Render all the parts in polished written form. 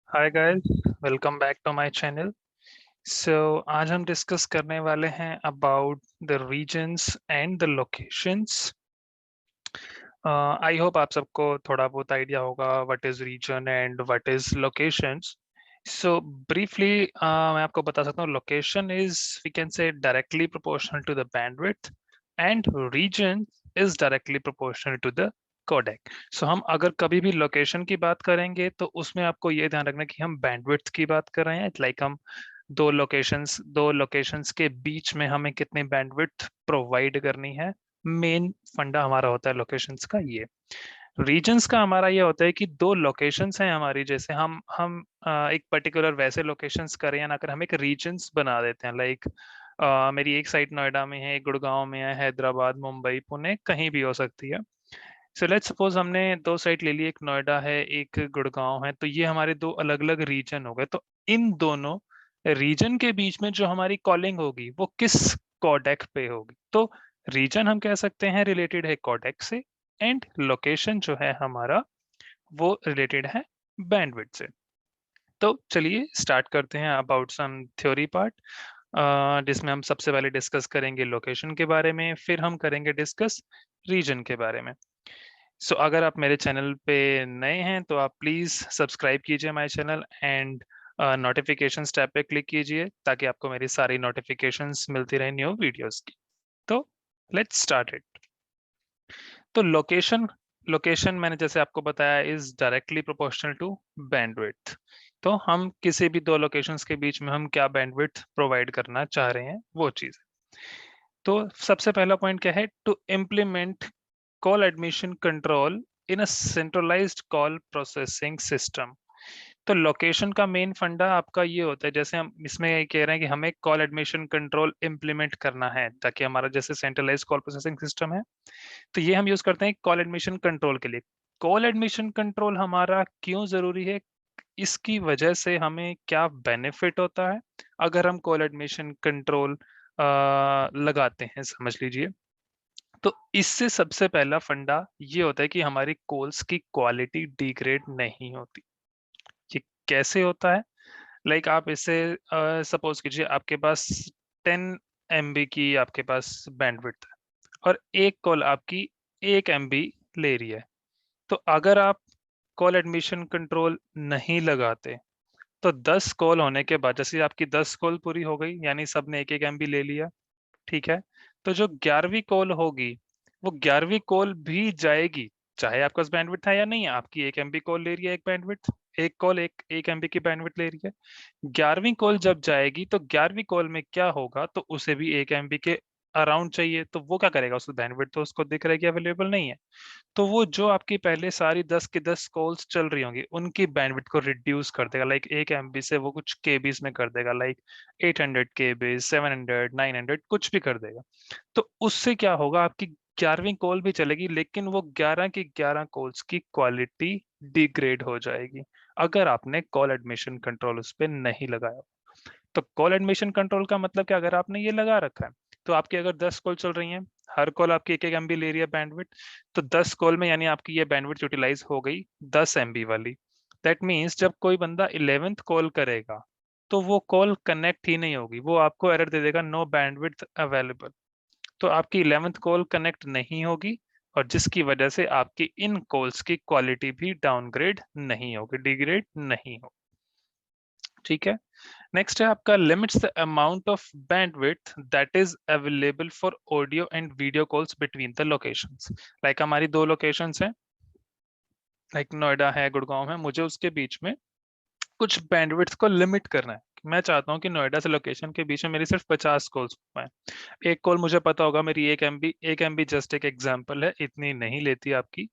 Hi guys, welcome back to my channel. So आज हम discuss करने वाले हैं about the reasons and the locations. I hope आप सबको थोड़ा बहुत आइडिया होगा what is reason and what is locations. So briefly मैं आपको बता सकता हूँ, location is we can say directly proportional to the bandwidth and reason is directly proportional to the codec. So हम अगर कभी भी लोकेशन की बात करेंगे तो उसमें आपको ये ध्यान रखना कि हम बैंडविड्थ की बात कर रहे हैं। लाइक हम दो लोकेशंस के बीच में हमें कितनी बैंडविड्थ प्रोवाइड करनी है। मेन फंडा हमारा होता है लोकेशंस का ये। रीजन्स का हमारा ये होता है कि दो लोकेशंस हैं हमारी, जैसे हम एक पर्टिकुलर वैसे लोकेशंस करें या ना करें, हम एक रीजन्स बना देते हैं। लाइक मेरी एक साइट नोएडा में है, एक गुड़गांव में है, हैदराबाद, मुंबई, पुणे, कहीं भी हो सकती है। सो लेट्स सपोज हमने दो साइट ले ली, एक नोएडा है, एक गुड़गांव है, तो ये हमारे दो अलग अलग रीजन हो गए। तो इन दोनों रीजन के बीच में जो हमारी कॉलिंग होगी वो किस कोडेक पे होगी? तो रीजन हम कह सकते हैं रिलेटेड है कोडेक से, एंड लोकेशन जो है हमारा वो रिलेटेड है बैंडविड्थ से। तो चलिए स्टार्ट करते हैं अबाउट सम थ्योरी पार्ट, जिसमें हम सबसे पहले डिस्कस करेंगे लोकेशन के बारे में, फिर हम करेंगे डिस्कस रीजन के बारे में। सो अगर आप मेरे चैनल पे नए हैं तो आप प्लीज़ सब्सक्राइब कीजिए my channel and notifications tab पे क्लिक कीजिए ताकि आपको मेरी सारी नोटिफिकेशंस मिलती रहे न्यू वीडियोस की। तो लेट्स स्टार्ट इट। तो लोकेशन लोकेशन मैंने जैसे आपको बताया is directly proportional to bandwidth. तो हम किसी भी दो लोकेशंस के बीच में हम क्या बैंडविड्थ प्रोवाइड करना चाह रहे हैं वो चीज़। तो सबसे पहला पॉइंट क्या है? To implement call admission control in a centralised call processing system. तो लोकेशन का मेन फंडा आपका ये होता है, जैसे हम इसमें ये कह रहे हैं कि हमें कॉल एडमिशन कंट्रोल इम्प्लीमेंट करना है ताकि हमारा जैसे सेंट्रलाइज कॉल प्रोसेसिंग सिस्टम है, तो ये हम यूज करते हैं कॉल एडमिशन कंट्रोल के लिए। कॉल एडमिशन कंट्रोल हमारा क्यों जरूरी है? इसकी वजह से हमें क्या बेनिफिट होता है अगर हम कॉल एडमिशन कंट्रोल लगाते हैं, समझ लीजिए। तो इससे सबसे पहला फंडा ये होता है कि हमारी कॉल्स की क्वालिटी डिग्रेड नहीं होती। ये कैसे होता है? लाइक आप इसे सपोज कीजिए आपके पास 10 MB की आपके पास बैंडविड्थ है और एक कॉल आपकी 1 MB ले रही है। तो अगर आप कॉल एडमिशन कंट्रोल नहीं लगाते तो 10 कॉल होने के बाद, जैसे आपकी 10 कॉल पूरी हो गई यानी सबने 1 1 MB ले लिया, ठीक है। तो जो 11वीं कॉल होगी वो 11वीं कॉल भी जाएगी, चाहे आपके पास बैंडविड्थ है या नहीं है। आपकी 1 MB कॉल ले रही है, एक बैंडविड्थ, एक कॉल एक MB की बैंडविड्थ ले रही है। 11वीं कॉल जब जाएगी तो 11वीं कॉल में क्या होगा, तो उसे भी 1 MB के अराउंड चाहिए। तो वो क्या करेगा? उसको बैंडविड्थ तो उसको दिख रहा है कि अवेलेबल नहीं है, तो वो जो आपकी पहले सारी 10 की 10 कॉल्स चल रही होंगी उनकी बैंडविड्थ को रिड्यूस कर देगा। लाइक 1 MB से वो कुछ केबीज में कर देगा, लाइक 800 केबीज, 700, 900, कुछ भी कर देगा। तो उससे क्या होगा, आपकी 11वीं कॉल भी चलेगी लेकिन वो 11 की 11 कॉल्स की क्वालिटी डिग्रेड हो जाएगी अगर आपने कॉल एडमिशन कंट्रोल उस पर नहीं लगाया। तो कॉल एडमिशन कंट्रोल का मतलब क्या? अगर आपने ये लगा रखा है तो आपकी अगर 10 कॉल चल रही हैं, हर कॉल आपकी 1 1 MB ले रही है बैंडविड्थ, तो 10 कॉल में यानी आपकी ये बैंडविड्थ यूटिलाइज हो गई 10 MB वाली। दैट मीन्स जब कोई बंदा 11th कॉल करेगा तो वो कॉल कनेक्ट ही नहीं होगी, वो आपको एरर दे देगा नो बैंडविड्थ अवेलेबल। तो आपकी 11th कॉल कनेक्ट नहीं होगी और जिसकी वजह से आपकी इन कॉल्स की क्वालिटी भी डाउनग्रेड नहीं होगी, डिग्रेड नहीं होगी, ठीक है। नेक्स्ट है आपका limits the amount of bandwidth that is available for audio and video calls between the locations. Like हमारी दो लोकेशंस हैं, लाइक नोएडा है, गुड़गांव है, मुझे उसके बीच में कुछ बैंडविड्थ को लिमिट करना है। मैं चाहता हूँ कि नोएडा से लोकेशन के बीच में मेरी सिर्फ 50 कॉल्स हो पाए। एक कॉल मुझे पता होगा मेरी 1 MB जस्ट एक एग्जाम्पल है, इतनी नहीं लेती आपकी।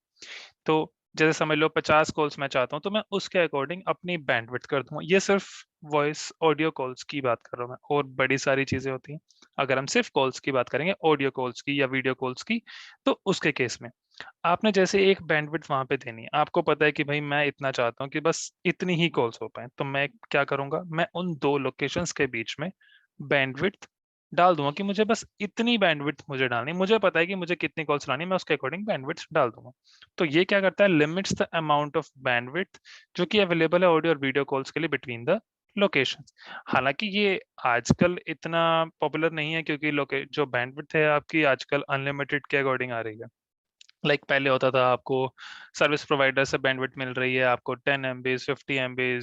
तो जैसे समझ लो 50 कॉल्स मैं चाहता हूँ तो मैं उसके अकॉर्डिंग अपनी बैंडविड्थ कर दूंगा। ये सिर्फ वॉइस ऑडियो कॉल्स की बात कर रहा हूँ मैं, और बड़ी सारी चीजें होती हैं। अगर हम सिर्फ कॉल्स की बात करेंगे, ऑडियो कॉल्स की या वीडियो कॉल्स की, तो उसके केस में आपने जैसे एक बैंडविड्थ वहां पे देनी है, आपको पता है कि भाई मैं इतना चाहता हूँ कि बस इतनी ही कॉल्स हो पाए, तो मैं क्या करूंगा, मैं उन दो लोकेशंस के बीच में बैंडविड्थ डाल दूंगा कि मुझे बस इतनी बैंडविड्थ मुझे डालनी, मुझे पता है कि मुझे कितनी कॉल्स चलानी, मैं उसके अकॉर्डिंग बैंडविड्थ डाल दूंगा। तो ये क्या करता है, limits the amount of bandwidth जो कि अवेलेबल है ऑडियो और वीडियो कॉल्स के लिए बिटवीन द लोकेशन। हालांकि ये आजकल इतना पॉपुलर नहीं है, क्योंकि लोके जो बैंडविड्थ है आपकी आजकल अनलिमिटेड के अकॉर्डिंग आ रही है। पहले होता था आपको सर्विस प्रोवाइडर से बैंडविड्थ मिल रही है आपको 10 MB 50 MB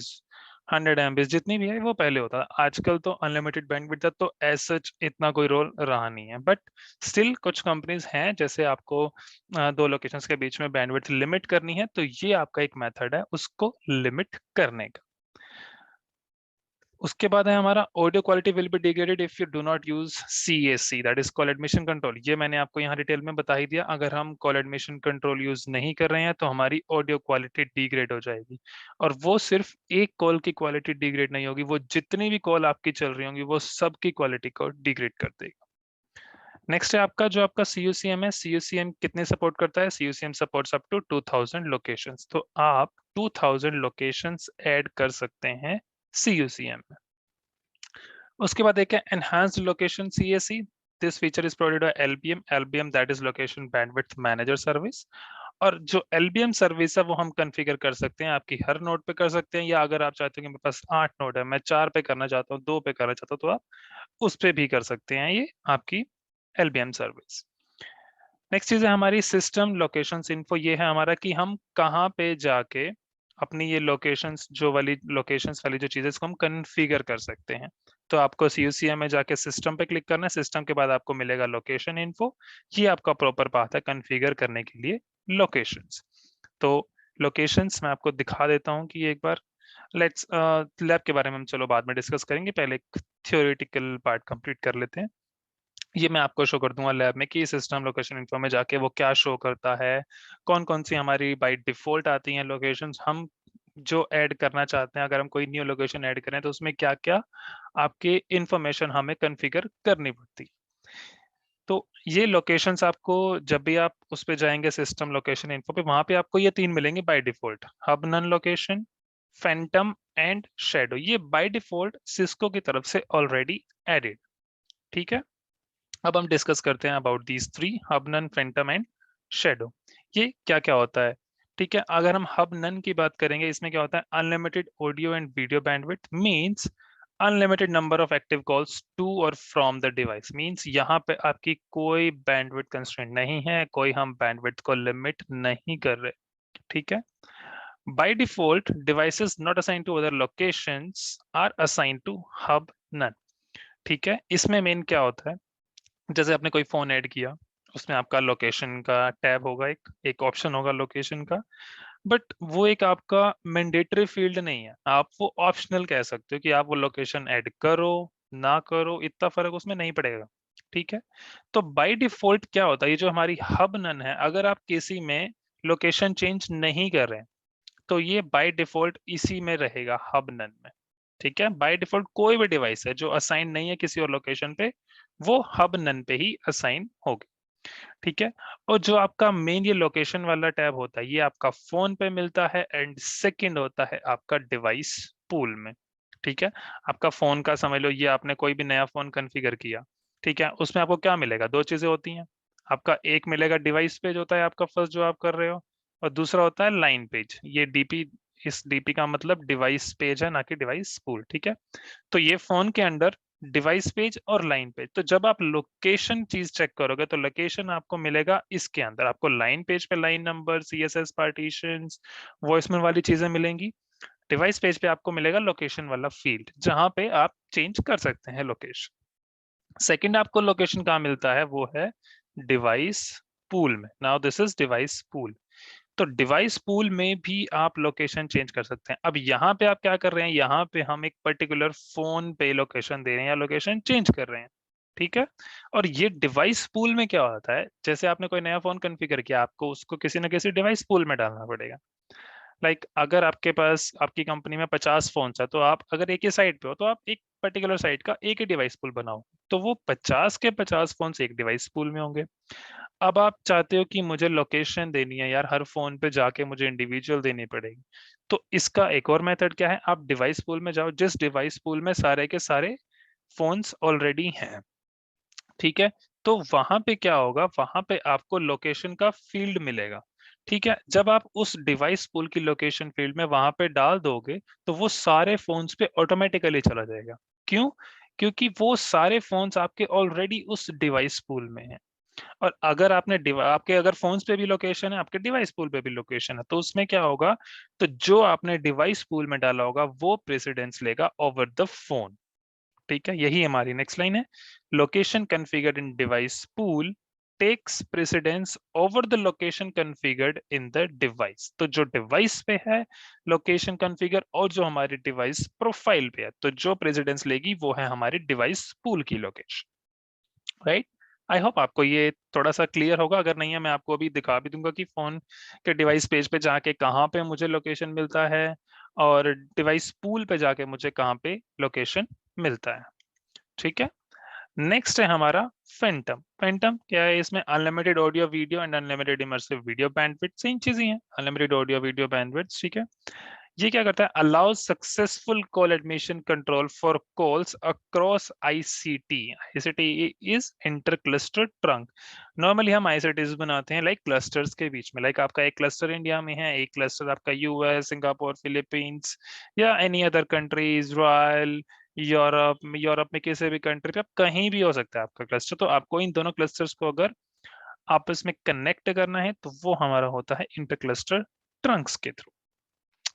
100 MB जितनी भी है, वो पहले होता था। आजकल तो अनलिमिटेड बैंडविड्थ है, तो एज सच इतना कोई रोल रहा नहीं है। बट स्टिल कुछ कंपनीज हैं, जैसे आपको दो लोकेशंस के बीच में बैंडविड्थ लिमिट करनी है, तो ये आपका एक मेथड है उसको लिमिट करने का। उसके बाद है हमारा audio quality will be degraded if you do not use CAC, that is call admission control. ये मैंने आपको यहाँ डिटेल में बता ही दिया। अगर हम कॉल एडमिशन कंट्रोल यूज नहीं कर रहे हैं तो हमारी ऑडियो क्वालिटी डिग्रेड हो जाएगी। और वो सिर्फ एक कॉल की क्वालिटी डिग्रेड नहीं होगी, वो जितनी भी कॉल आपकी चल रही होंगी वो सबकी क्वालिटी को डिग्रेड कर देगा। नेक्स्ट है आपका जो आपका CUCM है। CUCM कितने सपोर्ट करता है? CUCM supports up to 2000 locations. तो आप 2000 लोकेशंस ऐड कर सकते हैं CUCM में। उसके बाद एक है enhanced location CAC। This feature is provided by LBM that is location bandwidth manager service. और जो LBM सर्विस है वो हम कॉन्फ़िगर कर सकते हैं, आपकी हर नोड पे कर सकते हैं, या अगर आप चाहते हो कि मेरे पास 8 नोड है, मैं 4 पे करना चाहता हूँ, 2 पे करना चाहता हूँ, तो आप उस पे भी कर सकते हैं ये आपकी LBM सर्विस। नेक्स्ट चीज है हमारी सिस्टम लोकेशंस इन्फो। ये है हमारा कि हम कहाँ पे जाके अपनी ये लोकेशंस जो वाली लोकेशंस वाली जो चीजें इसको हम कन्फिगर कर सकते हैं। तो आपको CUCM में जाके सिस्टम पे क्लिक करना है, सिस्टम के बाद आपको मिलेगा लोकेशन इन्फो। ये आपका प्रॉपर पाथ है कन्फिगर करने के लिए लोकेशंस। तो लोकेशंस मैं आपको दिखा देता हूँ कि एक बार लेट्स लैब के बारे में हम चलो बाद में डिस्कस करेंगे, पहले एक थियोरेटिकल पार्ट कंप्लीट कर लेते हैं। ये मैं आपको शो कर दूंगा लैब में कि सिस्टम लोकेशन इन्फो में जाके वो क्या शो करता है, कौन कौन सी हमारी बाय डिफॉल्ट आती हैं लोकेशंस, हम जो ऐड करना चाहते हैं अगर हम कोई न्यू लोकेशन ऐड करें तो उसमें क्या क्या आपके इंफॉर्मेशन हमें कॉन्फ़िगर करनी पड़ती है। तो ये लोकेशंस आपको जब भी आप उस पे जाएंगे सिस्टम लोकेशन इन्फो पे, वहां पे आपको ये तीन मिलेंगे by default: hub none location, phantom and shadow. ये बाय डिफॉल्ट सिस्को की तरफ से ऑलरेडी एडेड। ठीक है, अब हम डिस्कस करते हैं about these three: hub none, phantom and shadow. ये क्या क्या होता है? ठीक है, अगर हम हब नन की बात करेंगे, इसमें क्या होता है, unlimited audio and video bandwidth means unlimited number of active calls to और फ्रॉम द डिवाइस। मींस यहाँ पे आपकी कोई बैंडविड्थ कंस्ट्रेंट नहीं है, कोई हम बैंडविड्थ को लिमिट नहीं कर रहे। ठीक है, by default devices not assigned to other locations are assigned to hub none. ठीक है, इसमें मेन क्या होता है, जैसे आपने कोई फोन ऐड किया, उसमें आपका लोकेशन का टैब होगा, एक एक ऑप्शन होगा लोकेशन का। बट वो एक आपका मैंडेटरी फील्ड नहीं है, आप वो ऑप्शनल कह सकते हो कि आप वो लोकेशन ऐड करो ना करो, इतना फर्क उसमें नहीं पड़ेगा। ठीक है, तो बाय डिफॉल्ट क्या होता है, ये जो हमारी हब नन है, अगर आप किसी में लोकेशन चेंज नहीं कर रहे हैं तो ये बाय डिफॉल्ट इसी में रहेगा, हब नन में। ठीक है, बाय डिफॉल्ट कोई भी डिवाइस है जो असाइन नहीं है किसी और लोकेशन पे, वो हब नन पे ही असाइन होगी। ठीक है, और जो आपका मेन ये लोकेशन वाला टैब होता है, ये आपका फोन पे मिलता है, एंड सेकंड होता है आपका डिवाइस पूल में। ठीक है, आपका फोन का समझ लो, ये आपने कोई भी नया फोन कॉन्फ़िगर किया, ठीक है, उसमें आपको क्या मिलेगा, दो चीजें होती हैं। आपका एक मिलेगा डिवाइस पेज होता है आपका फर्स्ट जो आप कर रहे हो, और दूसरा होता है लाइन पेज। ये DP, इस DP का मतलब डिवाइस पेज है, ना कि डिवाइस पूल। ठीक है, तो ये फोन के अंडर डिवाइस पेज और लाइन पेज। तो जब आप लोकेशन चीज चेक करोगे तो लोकेशन आपको मिलेगा इसके अंदर, आपको लाइन पेज पे line number, CSS partitions, voicemail वाली चीजें मिलेंगी। डिवाइस पेज पे आपको मिलेगा लोकेशन वाला फील्ड, जहां पे आप चेंज कर सकते हैं लोकेशन। सेकंड आपको लोकेशन कहाँ मिलता है, वो है डिवाइस पूल में। Now this is device pool. तो डिवाइस पूल में भी आप लोकेशन चेंज कर सकते हैं। अब यहाँ पे आप क्या कर रहे हैं, यहाँ पे हम एक पर्टिकुलर फोन पे लोकेशन दे रहे हैं या लोकेशन चेंज कर रहे हैं। ठीक है, और ये डिवाइस पूल में क्या होता है, जैसे आपने कोई नया फोन कॉन्फ़िगर किया, आपको उसको किसी न किसी डिवाइस पूल में डालना पड़ेगा। अगर आपके पास आपकी कंपनी में 50 फोन है, तो आप अगर एक ही साइट पे हो तो आप एक पर्टिकुलर साइट का एक ही डिवाइस पूल बनाओ, तो वो 50 के 50 फोन एक डिवाइस पूल में होंगे। अब आप चाहते हो कि मुझे लोकेशन देनी है यार, हर फोन पे जाके मुझे इंडिविजुअल देनी पड़ेगी, तो इसका एक और मेथड क्या है, आप डिवाइस पूल में जाओ, जिस डिवाइस पूल में सारे के सारे फोन्स ऑलरेडी हैं। ठीक है। तो वहां पे क्या होगा, वहां पे आपको लोकेशन का फील्ड मिलेगा। ठीक है, जब आप उस डिवाइस पूल की लोकेशन फील्ड में वहां पे डाल दोगे तो वो सारे फोन्स पे ऑटोमेटिकली चला जाएगा। क्यों? क्योंकि वो सारे फोन्स आपके ऑलरेडी उस डिवाइस पूल में हैं। और अगर आपके अगर फोन्स पे भी लोकेशन है, आपके डिवाइस पूल पे भी लोकेशन है, तो उसमें क्या होगा, तो जो आपने डिवाइस पूल में डाला होगा वो प्रेसिडेंस लेगा ओवर द फोन। ठीक है, यही हमारी नेक्स्ट लाइन है। Location configured in device pool takes precedence over the location configured in the device. तो जो डिवाइस पे है लोकेशन कॉन्फ़िगर और जो हमारी डिवाइस प्रोफाइल पे है, तो जो प्रेसिडेंस लेगी वो है हमारी डिवाइस पूल की लोकेशन। राइट। आई होप आपको ये थोड़ा सा क्लियर होगा। अगर नहीं है, मैं आपको अभी दिखा भी दूंगा कि फोन के डिवाइस पेज पे जाके कहाँ पे मुझे लोकेशन मिलता है और डिवाइस पूल पे जाके मुझे कहाँ पे लोकेशन मिलता है। ठीक है। नेक्स्ट है हमारा फैंटम। फैंटम क्या है? इसमें unlimited audio video and unlimited immersive video bandwidth, same चीज ही है, अनलिमिटेड ऑडियो वीडियो बैंडविड्थ। ठीक है। ये क्या करता है? Allows successful call admission control for calls across ICT. ICT is inter cluster trunk. Normally हम आईसीटीज बनाते हैं लाइक क्लस्टर्स के बीच में, लाइक आपका एक क्लस्टर इंडिया में है, एक क्लस्टर आपका यूएस, सिंगापुर, फिलीपींस या any other country, Israel, Europe. Europe में किसी भी कंट्री पे, आप कहीं भी हो सकता है आपका क्लस्टर। तो आपको इन दोनों क्लस्टर्स को अगर आपस में कनेक्ट करना है तो वो हमारा होता है इंटर क्लस्टर ट्रंक्स के थ्रू।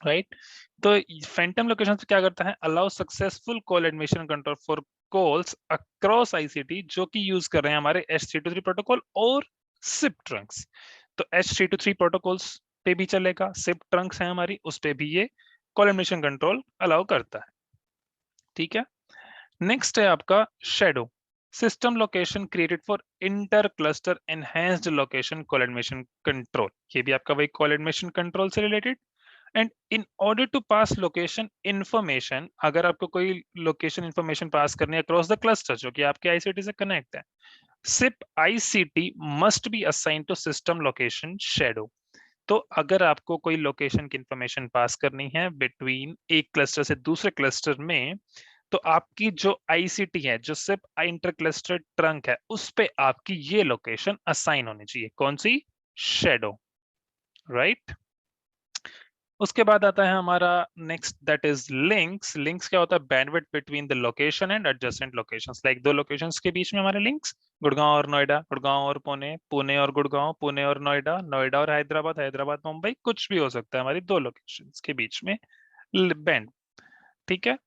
राइट। तो फैंटम लोकेशन क्या करता है? Allow successful call admission control for calls across ICT, जो कि यूज कर रहे हैं हमारे H323 प्रोटोकॉल और सिप ट्रंक्स। तो H323 प्रोटोकॉल्स पे भी चलेगा, सिप ट्रंक्स है हमारी, उस पे भी ये कॉल एडमिशन कंट्रोल अलाउ करता है। ठीक है। नेक्स्ट है आपका shadow system location created for inter cluster enhanced location call admission control. ये भी आपका वही कॉल एडमिशन कंट्रोल से related. And in order to pass location information, अगर आपको कोई लोकेशन इंफॉर्मेशन पास करनी है अक्रॉस द क्लस्टर जो कि आपके आईसीटी से कनेक्ट है, SIP ICT must be assign to system location shadow. तो अगर आपको कोई लोकेशन की इंफॉर्मेशन पास करनी है बिटवीन एक क्लस्टर से दूसरे क्लस्टर में, तो आपकी जो आईसीटी है, जो सिप इंटर क्लस्टर ट्रंक है, उस पे आपकी ये लोकेशन असाइन होनी चाहिए। कौन सी? शेडो। राइट। उसके बाद आता है हमारा next, that is links. Links क्या होता है? Bandwidth between the location and adjacent locations. Like दो लोकेशंस के बीच में हमारे लिंक्स, गुड़गांव और नोएडा, गुड़गांव और पुणे, पुणे और गुड़गांव, पुणे और नोएडा, नोएडा और हैदराबाद, हैदराबाद मुंबई, कुछ भी हो सकता है हमारी दो लोकेशंस के बीच में बैंड। ठीक है।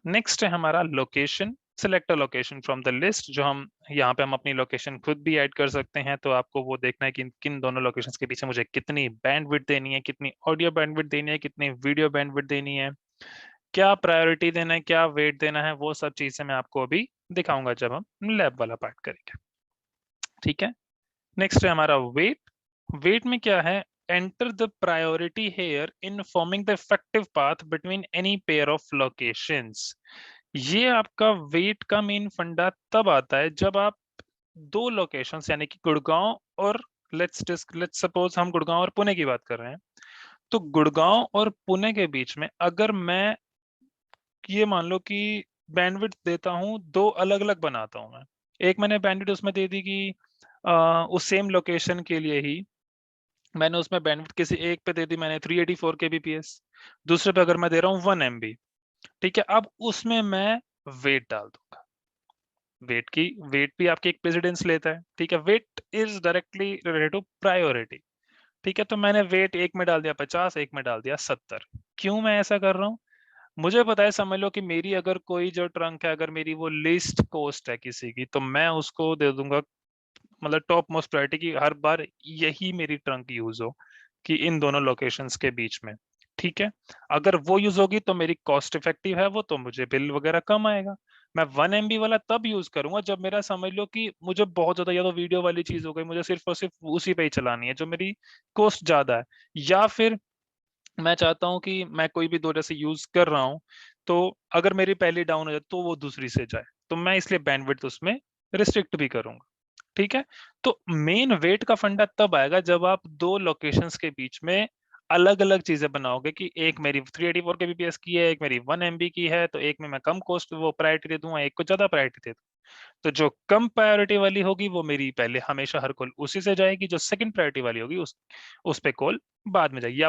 नेक्स्ट है हमारा location. Select a location from the list, जो हम यहाँ पे हम अपनी लोकेशन खुद भी ऐड कर सकते हैं। तो आपको वो देखना है कि किन दोनों लोकेशंस के पीछे मुझे कितनी बैंडविड्थ देनी है, कितनी ऑडियो बैंडविड्थ देनी है, कितनी वीडियो बैंडविड्थ देनी है, क्या प्रायोरिटी देना है, क्या वेट देना है, वो सब चीजें मैं आपको अभी दिखाऊंगा जब हम लैब वाला पार्ट करेंगे। ठीक है। नेक्स्ट है हमारा वेट। वेट में क्या है? Enter the priority here in forming the effective path between any pair of locations. ये आपका वेट का मेन फंडा तब आता है जब आप दो लोकेशंस यानी कि गुड़गांव और लेट्स सपोज हम गुड़गांव और पुणे की बात कर रहे हैं। तो गुड़गांव और पुणे के बीच में अगर मैं ये मान लो कि बैंडविड्थ देता हूँ, दो अलग अलग बनाता हूँ मैं। एक मैंने बैंडविड्थ उसमें दे दी कि उस सेम लोकेशन के लिए ही मैंने उसमें बैंडविड्थ किसी एक पे दे दी मैंने 384 kbps, दूसरे पे अगर मैं दे रहा हूँ 1 MB। ठीक है। अब उसमें मैं वेट डाल दूंगा। वेट भी आपकी एक प्रेसिडेंस लेता है। ठीक है। Weight is directly related to priority. ठीक है। तो मैंने वेट एक में डाल दिया 50, एक में डाल दिया 70। क्यों मैं ऐसा कर रहा हूँ? मुझे पता है, समझ लो कि मेरी अगर कोई जो ट्रंक है, अगर मेरी वो लिस्ट कॉस्ट है किसी की, तो मैं उसको दे दूंगा मतलब टॉप मोस्ट प्रायोरिटी की, हर बार यही मेरी ट्रंक यूज हो कि इन दोनों लोकेशंस के बीच में। ठीक है। अगर वो यूज होगी तो मेरी कॉस्ट इफेक्टिव है वो, तो मुझे बिल वगैरह कम आएगा। मैं 1 MB वाला तब यूज करूंगा जब मेरा समझ लो कि मुझे बहुत ज्यादा, या तो वीडियो वाली चीज हो गई, मुझे सिर्फ और सिर्फ उसी पे ही चलानी है जो मेरी कॉस्ट ज्यादा है, या फिर मैं चाहता हूं कि मैं कोई भी दो जैसे यूज कर रहा हूं, तो अगर मेरी पहली डाउन हो जाए तो वो दूसरी से जाए, तो मैं इसलिए बैंडविड्थ उसमें रिस्ट्रिक्ट भी करूंगा। ठीक है। तो मेन वेट का फंडा तब आएगा जब आप दो लोकेशंस के बीच में अलग अलग चीजें बनाओगे कि एक मेरी 384 kbps की है, एक मेरी 1 MB की है, तो एक में मैं कम कॉस्ट वो प्रायोरिटी दे दूंगा, एक को ज्यादा प्रायोरिटी दे दूँ। तो जो कम प्रायोरिटी वाली होगी वो मेरी पहले हमेशा हर कॉल उसी से जाएगी, जो सेकंड प्रायोरिटी वाली होगी उस पे कॉल बाद में जाएगी,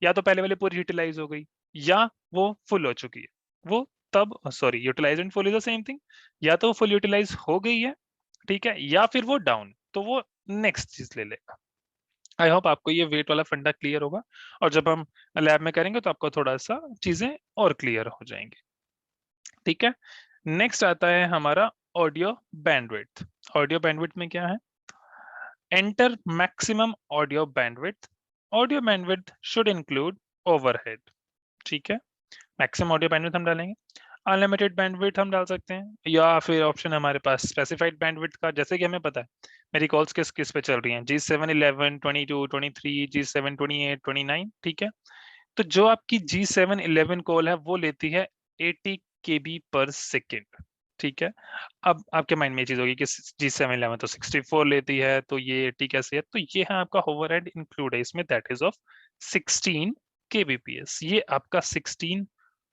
या तो पहले वाली पूरी यूटिलाइज हो गई या वो फुल हो चुकी है। वो तब sorry, utilise and full is the same thing. या तो फुल यूटिलाइज हो गई है, ठीक है, या फिर वो डाउन, तो वो नेक्स्ट चीज ले लेगा। आई होप आपको ये वेट वाला फंडा क्लियर होगा, और जब हम लैब में करेंगे तो आपको थोड़ा सा चीजें और क्लियर हो जाएंगी। ठीक है, नेक्स्ट आता है हमारा ऑडियो बैंडविड्थ। ऑडियो बैंडविड्थ में क्या है? Enter maximum audio bandwidth. Audio bandwidth should include overhead. ठीक है, मैक्सिमम ऑडियो बैंडविड्थ हम डालेंगे। अनलिमिटेड बैंडविड्थ हम डाल सकते हैं, या फिर ऑप्शन है हमारे पास स्पेसिफाइड बैंडविड्थ का, जैसे कि हमें पता है मेरी कॉल्स किस किस पे चल रही हैं, G7 11 22 23, G7 28 29। ठीक है, तो जो आपकी G7 11 कॉल है वो लेती है 80 KB पर सेकेंड। ठीक है, अब आपके माइंड में ये चीज होगी कि G7 11 तो 64 लेती है, तो ये 80 कैसे है? तो ये है आपका ओवरहेड इंक्लूड है इसमें, दैट इज ऑफ 16 kbps। ये आपका 16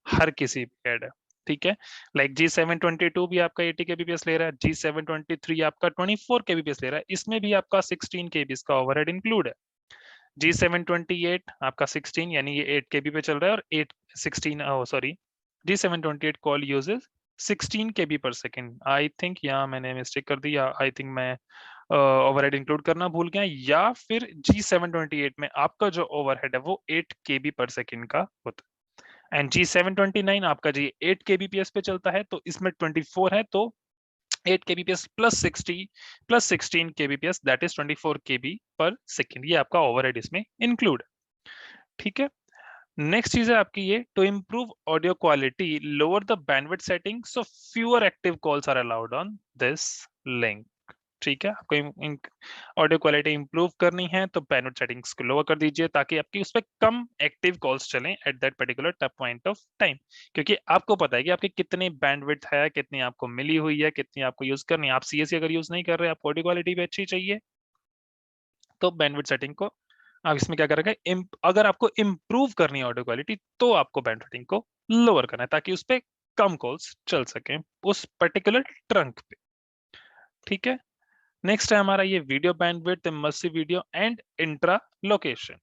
हर किसी पे ऐड है। ठीक है, लाइक G722 भी आपका 80 kbps ले रहा है, G723 आपका 24 kbps ले रहा है, इसमें भी आपका 16 kbps का ओवरहेड इंक्लूड है। G728 आपका 16, यानी ये 8 KB पे चल रहा है, और 8 16 sorry, G728 call uses 16 KB पर सेकेंड। आई थिंक यहाँ मैंने मिस्टेक कर दी, या आई थिंक मैं ओवरहेड इंक्लूड करना भूल गया, या फिर G728 में आपका जो ओवरहेड है वो 8 KB पर सेकेंड का होता है। एंड G729 आपका जी 8 kbps पे चलता है, तो इसमें 24 है, तो 8 kbps plus 60 plus 16 kbps, that is 24 KB पर सेकेंड। ये आपका ओवरहेड इसमें इंक्लूड है। ठीक है, नेक्स्ट चीज है आपकी ये, to improve audio quality lower the bandwidth setting so fewer active calls are allowed on this link. ठीक है, आपको ऑडियो क्वालिटी इंप्रूव करनी है तो बैंडविड्थ सेटिंग्स को लोअर कर दीजिए, ताकि आपकी उस पर कम एक्टिव कॉल्स चलें at that particular point of time. क्योंकि आपको पता है कि आपकी कितनी बैंडविड्थ है, कितनी आपको मिली हुई है, कितनी आपको यूज करनी है। आप सीएससी अगर यूज नहीं कर रहे, आप ऑडियो क्वालिटी भी अच्छी चाहिए, तो बैंडविड्थ सेटिंग को आप इसमें क्या करेंगे, अगर आपको इंप्रूव करनी है ऑडियो क्वालिटी, तो आपको बैंड सेटिंग को लोअर करना है, ताकि उस पर कम कॉल्स चल सके उस पर्टिकुलर ट्रंक पे। ठीक है, नेक्स्ट है हमारा ये video bandwidth, immersive video and intra location.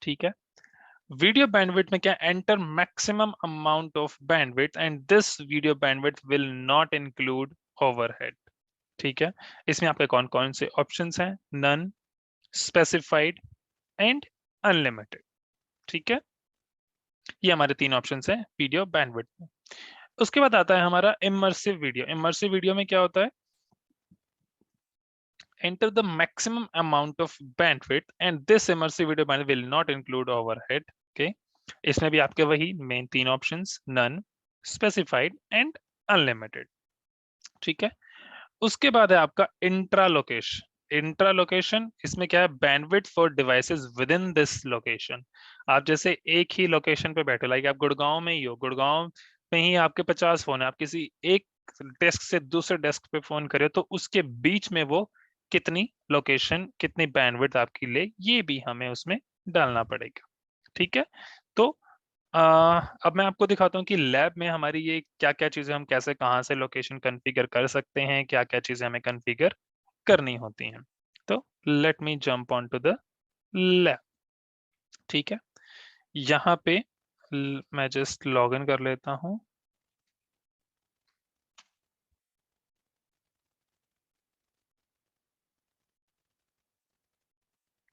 ठीक है, वीडियो बैंडविड्थ में क्या, enter maximum amount of bandwidth and this video bandwidth will not include overhead. ठीक है, इसमें आपके कौन कौन से ऑप्शंस हैं? None, specified and unlimited. ठीक है, ये हमारे तीन ऑप्शंस हैं वीडियो बैंडविड्थ में। उसके बाद आता है हमारा इमर्सिव वीडियो। इमर्सिव वीडियो में क्या होता है, enter the maximum amount of bandwidth and this immersive video bandwidth will not include overhead। okay, इसमें भी आपके वही मेन तीन options, none, specified and unlimited. ठीक है, उसके बाद है आपका इंट्रा लोकेशन। इंट्रा लोकेशन, इसमें क्या है, bandwidth for devices with in this location. आप जैसे एक ही लोकेशन पे बैठे, लाइक आप गुड़गांव में ही हो, गुड़गांव में ही आपके 50 फोन है, आप किसी एक डेस्क से दूसरे डेस्क पे फोन करे, तो उसके बीच में वो कितनी लोकेशन, कितनी बैंडविड्थ आपकी ले, ये भी हमें उसमें डालना पड़ेगा। ठीक है, तो अब मैं आपको दिखाता हूँ कि लैब में हमारी ये क्या क्या चीजें, हम कैसे कहाँ से लोकेशन कॉन्फ़िगर कर सकते हैं, क्या क्या चीजें हमें कॉन्फ़िगर करनी होती हैं। तो let me jump on to the lab. ठीक है, यहाँ पे मैं जस्ट लॉग इन कर लेता हूँ।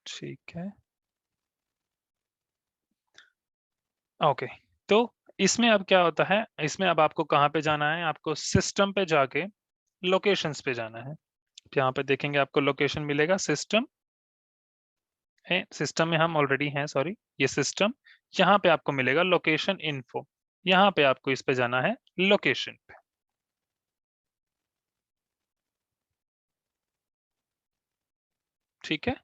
ठीक है, ओके, तो इसमें अब क्या होता है, इसमें अब आपको कहाँ पे जाना है, आपको सिस्टम पे जाके लोकेशंस पे जाना है। यहाँ पे देखेंगे आपको लोकेशन मिलेगा, सिस्टम है, सिस्टम में हम ऑलरेडी हैं, सॉरी, ये सिस्टम, यहाँ पे आपको मिलेगा लोकेशन इन्फो, यहाँ पे आपको इस पे जाना है लोकेशन पे। ठीक है,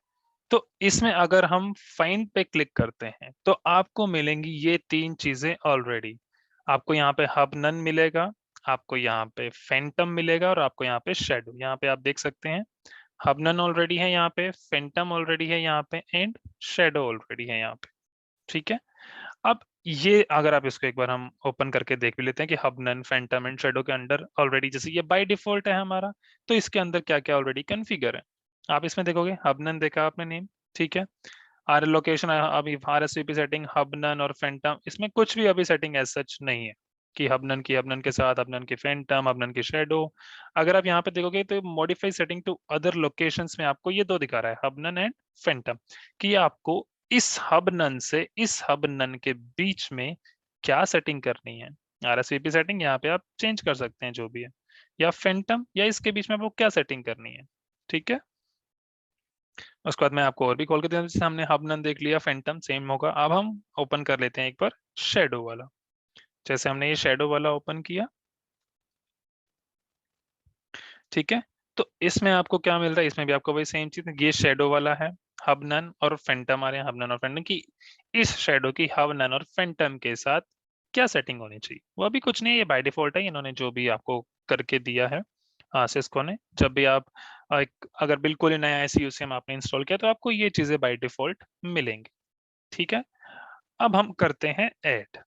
तो इसमें अगर हम फाइंड पे क्लिक करते हैं तो आपको मिलेंगी ये तीन चीजें ऑलरेडी। आपको यहाँ पे हब नन मिलेगा, आपको यहाँ पे फैंटम मिलेगा, और आपको यहाँ पे शेडो। यहाँ पे आप देख सकते हैं हब नन ऑलरेडी है, यहाँ पे फैंटम ऑलरेडी है यहाँ पे, एंड शेडो ऑलरेडी है यहाँ पे। ठीक है। अब ये अगर आप इसको एक बार हम ओपन करके देख भी लेते हैं कि hub none phantom and shadow के अंडर ऑलरेडी, जैसे ये बाय डिफॉल्ट है हमारा, तो इसके अंदर क्या क्या ऑलरेडी कॉन्फ़िगर है आप इसमें देखोगे। हब नन देखा आपने नेम, ठीक है। आर लोकेशन अभी RSVP सेटिंग हब नन और फैंटम, इसमें कुछ भी अभी सेटिंग एज सच नहीं है कि हब नन के साथ हब नन की फैंटम, हब नन की शैडो। अगर आप यहाँ पे देखोगे तो modify setting to other locations में आपको ये दो दिखा रहा है, हब नन एंड फैंटम, कि आपको इस हब नन से इस हब नन के बीच में क्या सेटिंग करनी है। RSVP सेटिंग यहाँ पे आप चेंज कर सकते हैं जो भी है, या फैंटम या इसके बीच में आपको क्या सेटिंग करनी है, ठीक है। उसके बाद मैं आपको और भी खोल के देता हूँ। जैसे हमने हब नन देख लिया, फैंटम सेम होगा। अब हम ओपन कर लेते हैं एक बार शेडो वाला। जैसे हमने ये शेडो वाला ओपन किया, ठीक है। तो इसमें आपको क्या मिल रहा है, इसमें भी आपको वही सेम चीज, ये शेडो वाला है, हब नन और फैंटम आ रहे हैं, हब नन और फैंटम की। इस शेडो की हब नन और फैंटम के साथ क्या सेटिंग होनी चाहिए, वो अभी कुछ नहीं है, ये बाय डिफॉल्ट है, इन्होंने जो भी आपको करके दिया है सिस्को ने। जब भी आप अगर बिल्कुल ही नया SEUCM आपने इंस्टॉल किया तो आपको ये चीजें बाय डिफॉल्ट मिलेंगी, ठीक है। अब हम करते हैं ऐड,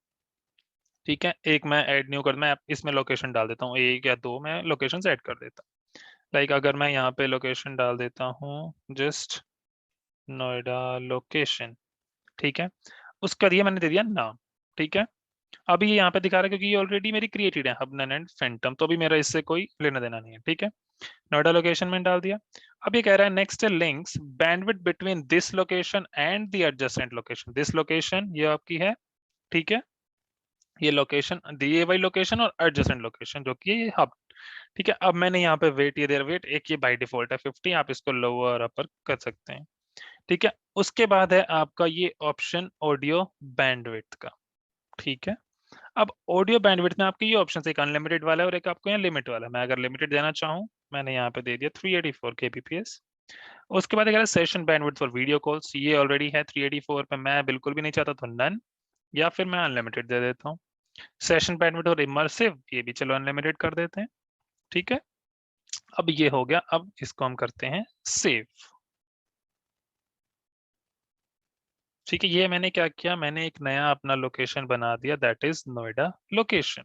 ठीक है। एक मैं ऐड न्यू कर, मैं इसमें लोकेशन डाल देता हूँ, एक या दो मैं लोकेशन ऐड कर देता हूँ। लाइक अगर मैं यहाँ पे लोकेशन डाल देता हूँ जस्ट नोएडा लोकेशन, ठीक है। उसका दिया मैंने, दे दिया नाम, ठीक है। अभी ये यहाँ पे दिखा रहा है क्योंकि ये ऑलरेडी मेरी क्रिएटेड है, हबनन एंड फैंटम, तो अभी मेरा इससे कोई लेना देना नहीं है, ठीक है। नोएडा लोकेशन में डाल दिया। अब ये कह रहा है नेक्स्ट है links bandwidth between this location and the adjacent location. This location ये आपकी है, ठीक है। ये लोकेशन दिए वाली लोकेशन और एडजेसेंट लोकेशन जो कि ये हब, ठीक है। अब मैंने यहाँ पे वेट, ये देर वेट एक, ये बाय डिफॉल्ट है 50, आप इसको लोअर अपर कर सकते हैं, ठीक है। उसके बाद है आपका ये ऑप्शन ऑडियो बैंडविड्थ का, ठीक है। अब ऑडियो बैंडविड्थ में आपके ये ऑप्शन, एक अनलिमिटेड वाला है और एक आपको यहाँ लिमिट वाला है। मैं अगर लिमिटेड देना चाहूँ, मैंने यहाँ पे दे दिया 384 kbps। उसके बाद अगर session bandwidth for video calls, ये ऑलरेडी है 384 पे, मैं बिल्कुल भी नहीं चाहता तो नन, या फिर मैं अनलिमिटेड दे देता हूँ। सेशन बैंडविड्थ और इमर्सिव, ये भी चलो अनलिमिटेड कर देते हैं, ठीक है। अब ये हो गया, अब इसको हम करते हैं सेव, ठीक है। ये मैंने क्या किया, मैंने एक नया अपना लोकेशन बना दिया, दैट इज नोएडा लोकेशन,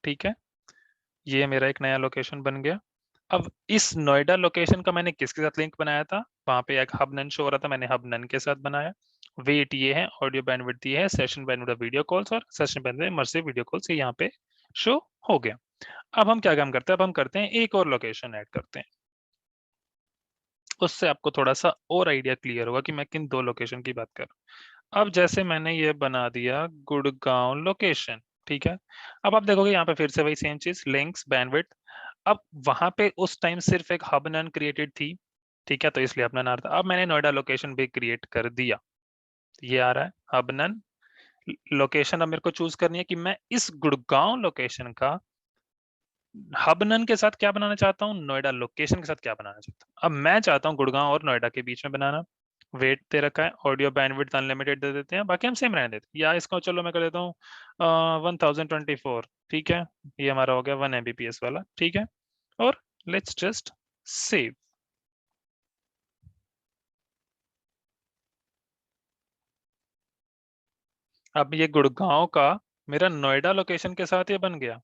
ठीक है। ये मेरा एक नया लोकेशन बन गया। अब इस नोएडा लोकेशन का मैंने किसके साथ लिंक बनाया था, वहां पे एक हब नन शो हो रहा था, मैंने हब नन के साथ बनाया। वेट ये है, ऑडियो बैंडविड्थ ये है, सेशन बैंडविड्थ वीडियो कॉल्स और session bandwidth immersive video calls, ये यहाँ पे शो हो गया। अब हम क्या काम करते हैं, अब हम करते हैं एक और लोकेशन ऐड करते हैं। उससे आपको थोड़ा सा और आइडिया क्लियर होगा कि मैं किन दो लोकेशन की बात कर रहा हूँ। अब जैसे मैंने ये बना दिया गुड़गांव लोकेशन, ठीक है। अब आप देखोगे यहाँ पे फिर से वही सेम चीज, लिंक्स बैंडविड्थ। अब वहां पे उस टाइम सिर्फ एक हब नन क्रिएटेड थी, ठीक है, तो इसलिए अपना नाम था। अब मैंने नोएडा लोकेशन भी क्रिएट कर दिया, ये आ रहा है हब नन लोकेशन। अब मेरे को चूज करनी है कि मैं इस गुड़गांव लोकेशन का हब नन के साथ क्या बनाना चाहता हूँ, नोएडा लोकेशन के साथ क्या बनाना चाहता हूँ। अब मैं चाहता हूँ गुड़गांव और नोएडा के बीच में बनाना। वेट दे रखा है, ऑडियो बैंडविड्थ अनलिमिटेड दे देते हैं, बाकी हम सेम रहने देते हैं, या इसको चलो मैं कर देता हूँ 1024, ठीक है। ये हमारा हो गया 1 Mbps वाला, ठीक है। और लेट्स जस्ट सेव। अब ये गुड़गांव का मेरा नोएडा लोकेशन के साथ ये बन गया।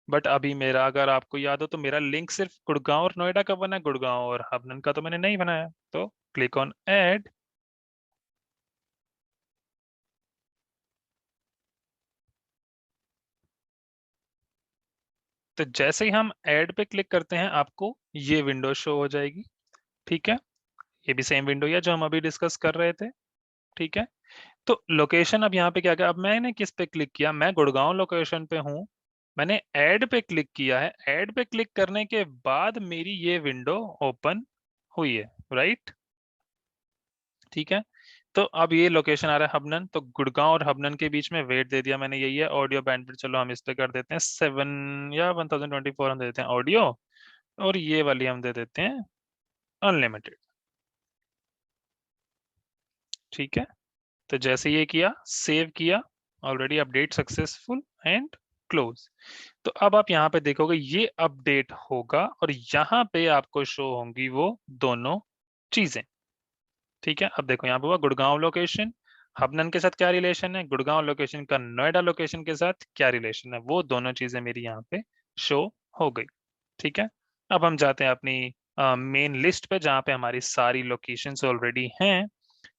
बट अभी मेरा, अगर आपको याद हो तो मेरा लिंक सिर्फ गुड़गांव और नोएडा का बना है, गुड़गांव और हबनन का तो मैंने नहीं बनाया। तो क्लिक ऑन ऐड। तो जैसे ही हम ऐड पे क्लिक करते हैं आपको ये विंडो शो हो जाएगी, ठीक है। ये भी सेम विंडो है जो हम अभी डिस्कस कर रहे थे, ठीक है। तो लोकेशन अब यहाँ पे क्या किया, अब मैंने किस पे क्लिक किया, मैं गुड़गांव लोकेशन पे हूँ, मैंने ऐड पे क्लिक किया है। ऐड पे क्लिक करने के बाद मेरी ये विंडो ओपन हुई है, राइट, ठीक है। तो अब ये लोकेशन आ रहा है हबनन, तो गुड़गांव और हबनन के बीच में वेट दे दिया मैंने, यही है। ऑडियो बैंडविड्थ चलो हम इस पे कर देते हैं 7 या 1024 हम दे देते हैं ऑडियो, और ये वाली हम दे देते हैं अनलिमिटेड, ठीक है। तो जैसे ये किया, सेव किया, already update successful and close. तो अब आप यहाँ पे देखोगे ये अपडेट होगा और यहाँ पे आपको शो होंगी वो दोनों चीजें, ठीक है। अब देखो यहाँ पे हुआ गुड़गांव लोकेशन, हबनन के साथ क्या रिलेशन है, गुड़गांव लोकेशन का नोएडा लोकेशन के साथ क्या रिलेशन है, वो दोनों चीजें मेरी यहाँ पे शो हो गई। ठीक है, अब हम जाते हैं अपनी मेन लिस्ट पे जहाँ पे हमारी सारी लोकेशंस ऑलरेडी हैं।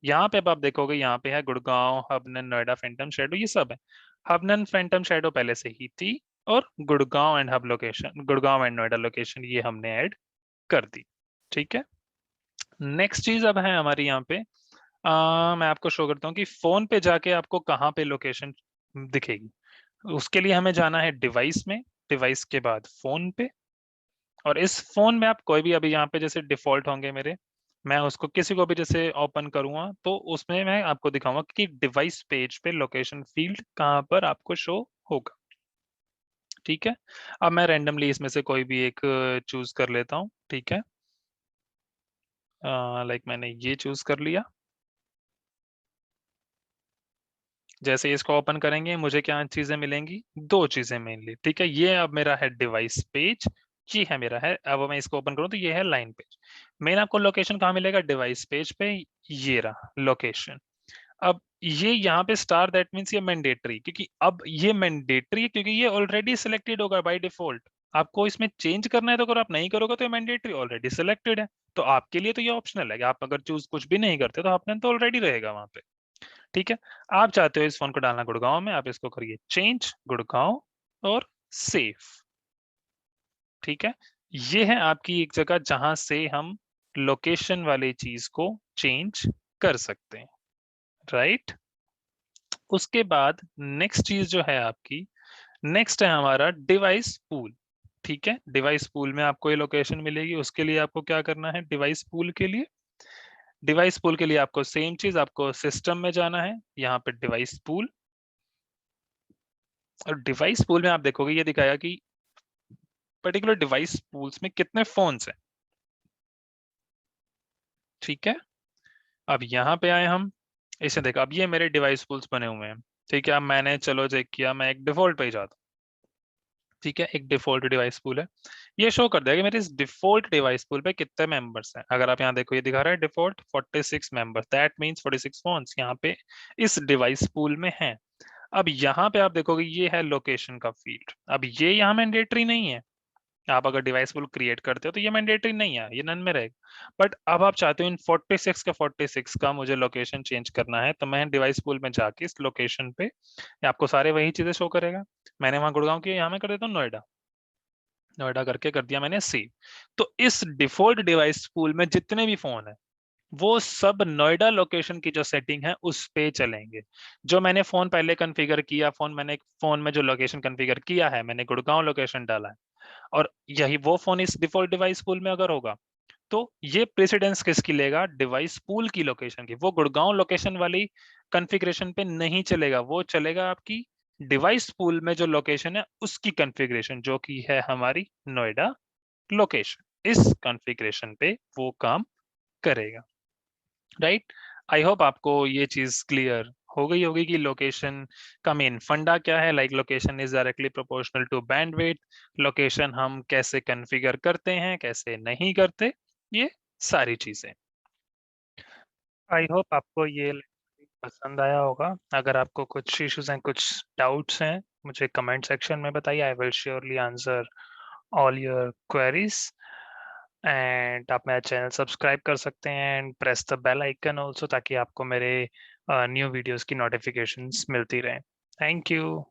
यहाँ पे अब आप देखोगे, यहाँ पे है गुड़गांव, हबनन, नोएडा, फैंटम शैडो, ये सब है। हबनन फैंटम शैडो पहले से ही थी, और Gurgaon and hub location, Gurgaon and Noida location ये हमने ऐड कर दी। ठीक है, नेक्स्ट चीज अब है हमारी यहाँ पे, मैं आपको शो करता हूँ कि फोन पे जाके आपको कहाँ पे लोकेशन दिखेगी। उसके लिए हमें जाना है डिवाइस में, डिवाइस के बाद फोन पे, और इस फोन में आप कोई भी, अभी यहाँ पे जैसे डिफॉल्ट होंगे मेरे, मैं उसको किसी को भी जैसे ओपन करूंगा तो उसमें मैं आपको दिखाऊंगा कि डिवाइस पेज पे लोकेशन फील्ड कहाँ पर आपको शो होगा। ठीक है, अब मैं रैंडमली इसमें से कोई भी एक चूज कर लेता हूँ। ठीक है, लाइक मैंने ये चूज कर लिया। जैसे इसको ओपन करेंगे मुझे क्या चीजें मिलेंगी, दो चीजें मेनली। ठीक है, ये अब मेरा है डिवाइस पेज, ये है मेरा है, अब मैं इसको ओपन करूँ तो ये है लाइन पेज। मेन आपको लोकेशन कहाँ मिलेगा, डिवाइस पेज पे, ये रहा लोकेशन। अब ये यहाँ पे स्टार, दैट मीन्स ये मैंडेटरी, क्योंकि अब ये मैंडेटरी है, क्योंकि ये ऑलरेडी सिलेक्टेड होगा बाय डिफॉल्ट। आपको इसमें चेंज करना है तो अगर आप नहीं करोगे तो ये मैंडेटरी ऑलरेडी सिलेक्टेड है। तो आपके लिए तो ये ऑप्शनल है कि आप अगर चूज कुछ भी नहीं करते तो आपने तो ऑलरेडी रहेगा वहां पे। ठीक है, आप चाहते हो इस फोन को डालना गुड़गांव में, आप इसको करिए चेंज गुड़गांव और सेव। ठीक है, ये है आपकी एक जगह जहां से हम लोकेशन वाली चीज को चेंज कर सकते हैं। राइट, उसके बाद नेक्स्ट चीज जो है आपकी, नेक्स्ट है हमारा डिवाइस पूल। ठीक है, डिवाइस पूल में आपको ये लोकेशन मिलेगी। उसके लिए आपको क्या करना है, डिवाइस पूल के लिए, डिवाइस पूल के लिए आपको सेम चीज, आपको सिस्टम में जाना है, यहाँ पे डिवाइस पूल, और डिवाइस पूल में आप देखोगे ये दिखाया कि पर्टिकुलर डिवाइस पूल्स में कितने फोन्स हैं। ठीक है, अब यहाँ पे आए हम, इसे देखो, अब ये मेरे डिवाइस पूल्स बने हुए हैं। ठीक है, अब मैंने चलो चेक किया, मैं एक डिफॉल्ट पे ही जाता हूँ। ठीक है, एक डिफॉल्ट डिवाइस पूल है, ये शो कर देगा कि मेरे इस डिफॉल्ट डिवाइस पूल पे कितने मेंबर्स हैं। अगर आप यहाँ देखो, ये दिखा रहा है default 46 members, that means 46 phones यहाँ पे इस डिवाइस पूल में हैं। अब यहाँ पे आप देखोगे ये है लोकेशन का फील्ड। अब ये यहाँ मैंडेटरी नहीं है, आप अगर डिवाइस पूल क्रिएट करते हो तो ये मैंडेटरी नहीं है, ये नन में रहेगा। बट अब आप चाहते हो इन 46 का 46 का मुझे लोकेशन चेंज करना है, तो मैं डिवाइस पूल में जाके इस लोकेशन पे, ये आपको सारे वही चीजें शो करेगा। मैंने वहां गुड़गांव की, यहाँ मैं कर देता हूँ नोएडा, नोएडा करके कर दिया मैंने सेव। तो इस डिफॉल्ट डिवाइस पूल में जितने भी फोन है वो सब नोएडा लोकेशन की जो सेटिंग है उस पे चलेंगे। जो मैंने फोन पहले कॉन्फ़िगर किया, मैंने फोन में जो लोकेशन कॉन्फ़िगर किया है, मैंने गुड़गांव लोकेशन डाला है, और यही वो फोन इस डिफॉल्ट डिवाइस पूल में अगर होगा तो ये प्रेसिडेंस किसकी लेगा, डिवाइस पूल की लोकेशन की। वो गुड़गांव लोकेशन वाली कॉन्फ़िगरेशन पे नहीं चलेगा, वो चलेगा आपकी डिवाइस पूल में जो लोकेशन है उसकी कॉन्फ़िगरेशन, जो कि है हमारी नोएडा लोकेशन। इस कॉन्फ़िगरेशन पे वो काम करेगा। राइट, आई होप आपको ये चीज क्लियर हो गई होगी कि लोकेशन का मेन फंडा क्या है। Like location is directly proportional to bandwidth, location हम कैसे कॉन्फ़िगर करते हैं, कैसे नहीं करते, ये सारी चीजें। आई होप आपको ये पसंद आया होगा। अगर आपको कुछ इश्यूज हैं, कुछ डाउट्स हैं, मुझे कमेंट सेक्शन में बताइए, I will surely answer all your queries. And आप मेरा चैनल सब्सक्राइब कर सकते हैं and press the bell icon also, ताकि आपको मेरे न्यू वीडियोस की नोटिफिकेशंस मिलती रहें। Thank you.